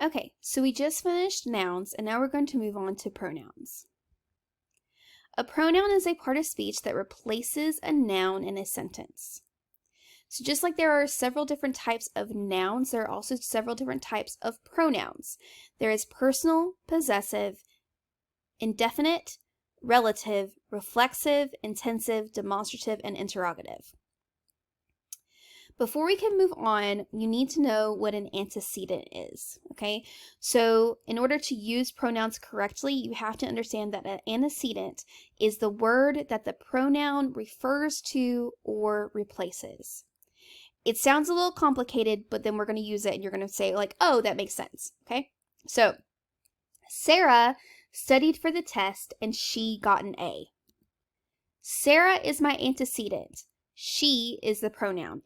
Okay, so we just finished nouns, and now we're going to move on to pronouns. A pronoun is a part of speech that replaces a noun in a sentence. So just like there are several different types of nouns, there are also several different types of pronouns. There is personal, possessive, indefinite, relative, reflexive, intensive, demonstrative, and interrogative. Before we can move on, you need to know what an antecedent is, okay? So in order to use pronouns correctly, you have to understand that an antecedent is the word that the pronoun refers to or replaces. It sounds a little complicated, but then we're going to use it and you're going to say like, oh, that makes sense, okay? So Sarah studied for the test and she got an A. Sarah is my antecedent. She is the pronoun.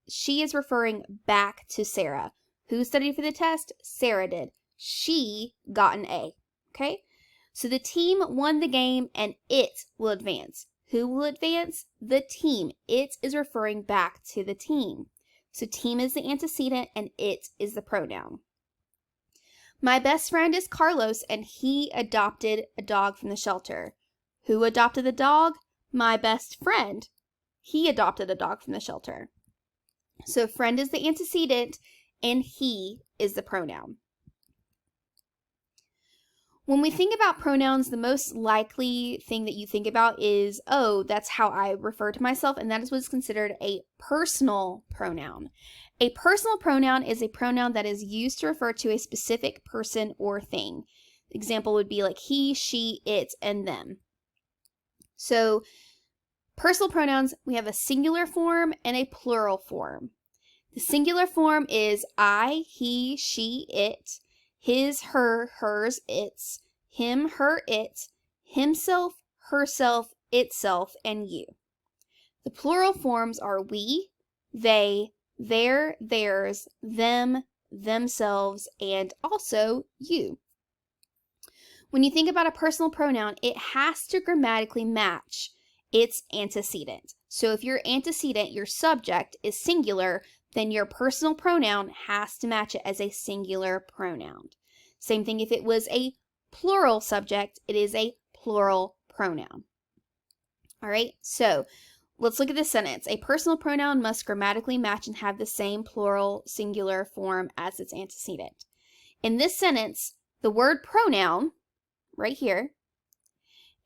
She is referring back to Sarah. Who studied for the test? Sarah did. She got an A. Okay? So the team won the game and it will advance. Who will advance? The team. It is referring back to the team. So team is the antecedent and it is the pronoun. My best friend is Carlos and he adopted a dog from the shelter. Who adopted the dog? My best friend. He adopted a dog from the shelter. So friend is the antecedent and he is the pronoun. When we think about pronouns, the most likely thing that you think about is, oh, that's how I refer to myself, and that is what's considered a personal pronoun. A personal pronoun is a pronoun that is used to refer to a specific person or thing. Example would be like he, she, it, and them. So personal pronouns, we have a singular form and a plural form. The singular form is I, he, she, it, his, her, hers, its, him, her, it, himself, herself, itself, and you. The plural forms are we, they, their, theirs, them, themselves, and also you. When you think about a personal pronoun, it has to grammatically match its antecedent. So if your antecedent, your subject, is singular, then your personal pronoun has to match it as a singular pronoun. Same thing if it was a plural subject, it is a plural pronoun. All right, so let's look at this sentence. A personal pronoun must grammatically match and have the same plural singular form as its antecedent. In this sentence, the word pronoun, right here,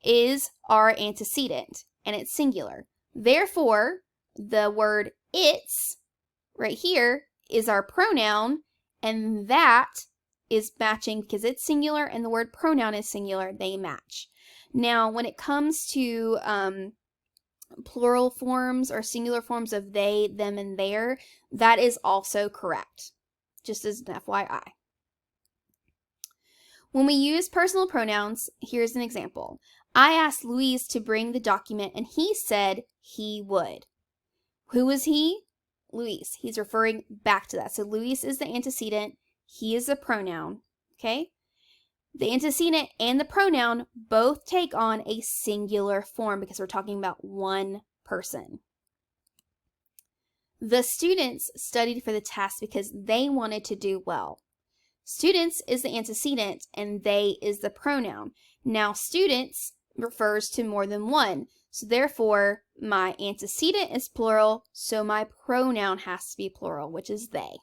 is our antecedent, and it's singular. Therefore, the word its, right here, is our pronoun, and that is matching because it's singular and the word pronoun is singular. They match. Now, when it comes to plural forms or singular forms of they, them, and their, that is also correct, just as an FYI. When we use personal pronouns, here's an example. I asked Luis to bring the document and he said he would. Who is he? Luis. He's referring back to that. So Luis is the antecedent. He is the pronoun. Okay? The antecedent and the pronoun both take on a singular form because we're talking about one person. The students studied for the test because they wanted to do well. Students is the antecedent and they is the pronoun. Now students refers to more than one. So therefore, my antecedent is plural, so my pronoun has to be plural, which is they.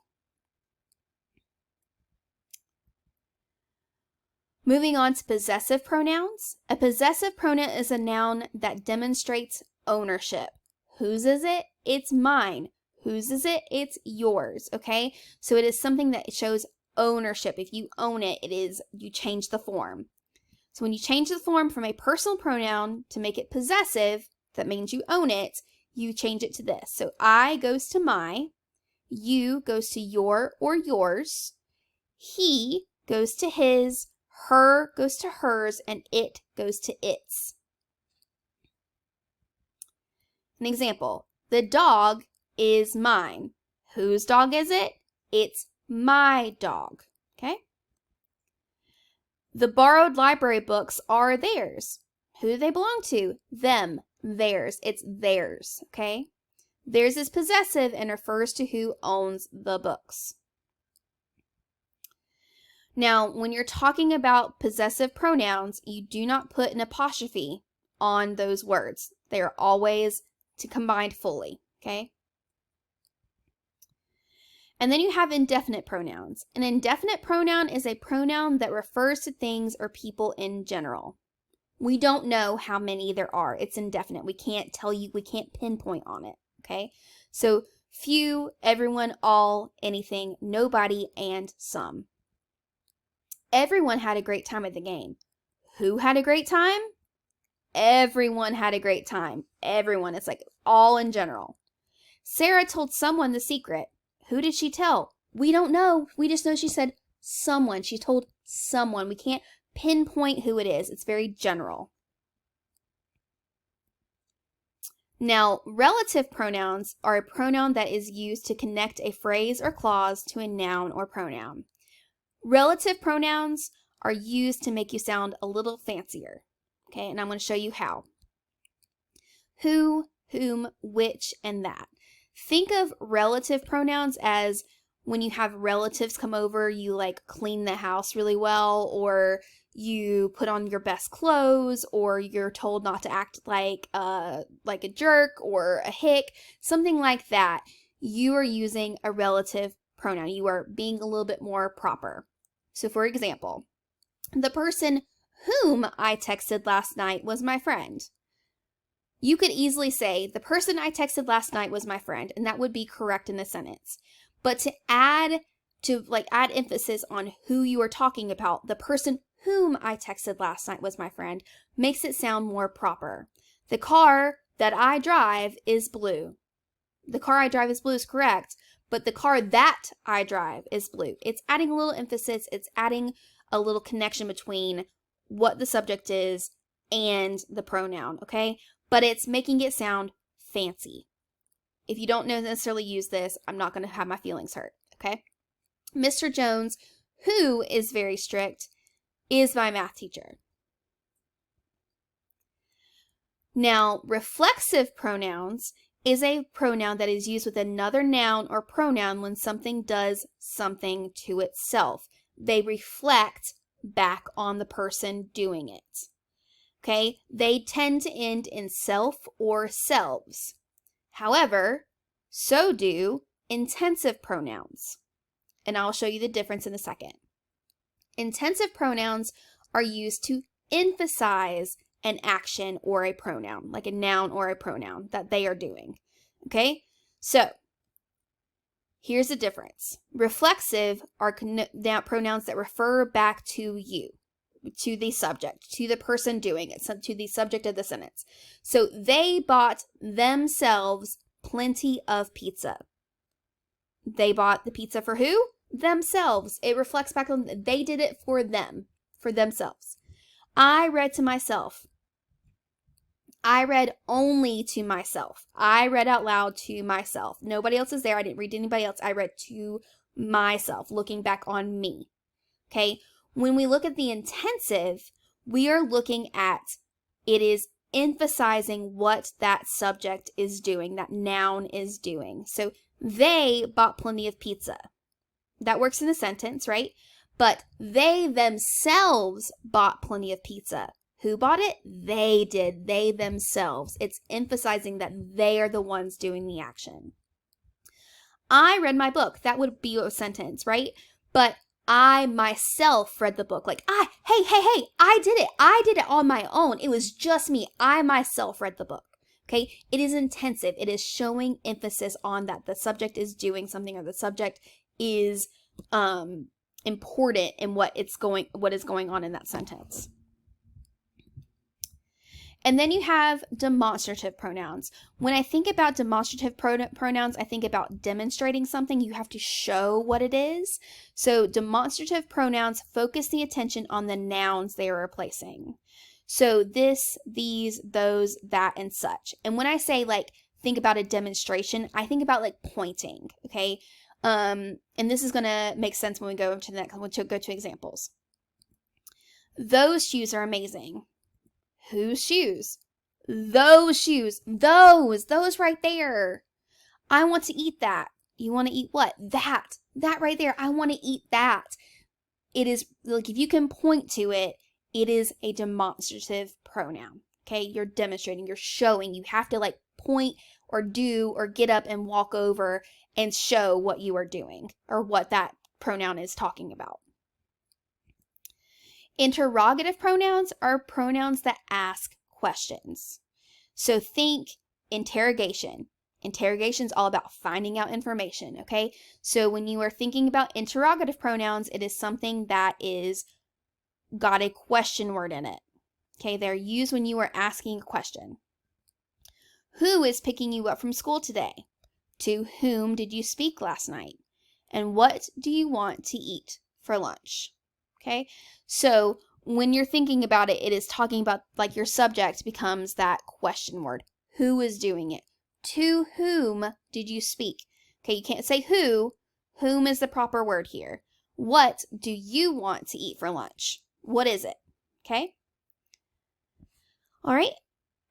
Moving on to possessive pronouns. A possessive pronoun is a noun that demonstrates ownership. Whose is it? It's mine. Whose is it? It's yours, okay? So it is something that shows ownership. If you own it, you change the form. So when you change the form from a personal pronoun to make it possessive, that means you own it, you change it to this. So I goes to my, you goes to your or yours, he goes to his, her goes to hers, and it goes to its. An example, the dog is mine. Whose dog is it? It's my dog, okay? The borrowed library books are theirs. Who do they belong to? Them, theirs. It's theirs, okay? Theirs is possessive and refers to who owns the books. Now, when you're talking about possessive pronouns, you do not put an apostrophe on those words. They are always combined fully, okay? And then you have indefinite pronouns. An indefinite pronoun is a pronoun that refers to things or people in general. We don't know how many there are. It's indefinite. We can't tell you, we can't pinpoint on it, okay? So few, everyone, all, anything, nobody, and some. Everyone had a great time at the game. Who had a great time? Everyone had a great time. Everyone. It's like all in general. Sarah told someone the secret. Who did she tell? We don't know. We just know she said someone. She told someone. We can't pinpoint who it is. It's very general. Now, relative pronouns are a pronoun that is used to connect a phrase or clause to a noun or pronoun. Relative pronouns are used to make you sound a little fancier. Okay, and I'm going to show you how. Who, whom, which, and that. Think of relative pronouns as when you have relatives come over, you like clean the house really well, or you put on your best clothes, or you're told not to act like a jerk or a hick, something like that. You are using a relative pronoun. You are being a little bit more proper. So for example, the person whom I texted last night was my friend. You could easily say, the person I texted last night was my friend, and that would be correct in the sentence. But to add emphasis on who you are talking about, the person whom I texted last night was my friend, makes it sound more proper. The car that I drive is blue. The car I drive is blue is correct, but the car that I drive is blue. It's adding a little emphasis. It's adding a little connection between what the subject is and the pronoun, okay? But it's making it sound fancy. If you don't necessarily use this, I'm not going to have my feelings hurt, okay? Mr. Jones, who is very strict, is my math teacher. Now, reflexive pronouns is a pronoun that is used with another noun or pronoun when something does something to itself. They reflect back on the person doing it. Okay? They tend to end in self or selves. However, so do intensive pronouns. And I'll show you the difference in a second. Intensive pronouns are used to emphasize an action or a pronoun, like a noun or a pronoun that they are doing. Okay? So, here's the difference. Reflexive are pronouns that refer back to you, to the subject, to the person doing it, to the subject of the sentence. So, they bought themselves plenty of pizza. They bought the pizza for who? Themselves. It reflects back on they did it for them, for themselves. I read to myself. I read only to myself. I read out loud to myself. Nobody else is there. I didn't read to anybody else. I read to myself, looking back on me. Okay? When we look at the intensive, we are looking at it is emphasizing what that subject is doing, that noun is doing. So they bought plenty of pizza. That works in a sentence, right? But they themselves bought plenty of pizza. Who bought it? They did. They themselves. It's emphasizing that they are the ones doing the action. I read my book. That would be a sentence, right? But I myself read the book. Like, hey, I did it. I did it on my own. It was just me. I myself read the book. Okay? It is intensive. It is showing emphasis on that the subject is doing something or the subject is important in what is going on in that sentence. And then you have demonstrative pronouns. When I think about demonstrative pronouns, I think about demonstrating something. You have to show what it is. So demonstrative pronouns focus the attention on the nouns they are replacing. So this, these, those, that, and such. And when I say think about a demonstration, I think about pointing, okay? And this is going to make sense when we go to the next, when we go to examples. Those shoes are amazing. Whose shoes? Those shoes. Those right there. I want to eat that. You want to eat what? That right there. I want to eat that. it is like if you can point to it, it is a demonstrative pronoun. Okay, you're demonstrating, you're showing. You have to like point or do or get up and walk over and show what you are doing or what that pronoun is talking about. Interrogative pronouns are pronouns that ask questions. So think interrogation. Interrogation is all about finding out information, okay? So when you are thinking about interrogative pronouns, it is something that is got a question word in it. Okay, they're used when you are asking a question. Who is picking you up from school today? To whom did you speak last night? And what do you want to eat for lunch? Okay, so when you're thinking about it, it is talking about like your subject becomes that question word. Who is doing it? To whom did you speak? Okay, you can't say who. Whom is the proper word here. What do you want to eat for lunch? What is it? Okay? All right.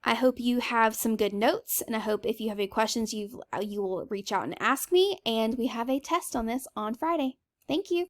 I hope you have some good notes, and I hope if you have any questions, you will reach out and ask me, and we have a test on this on Friday. Thank you.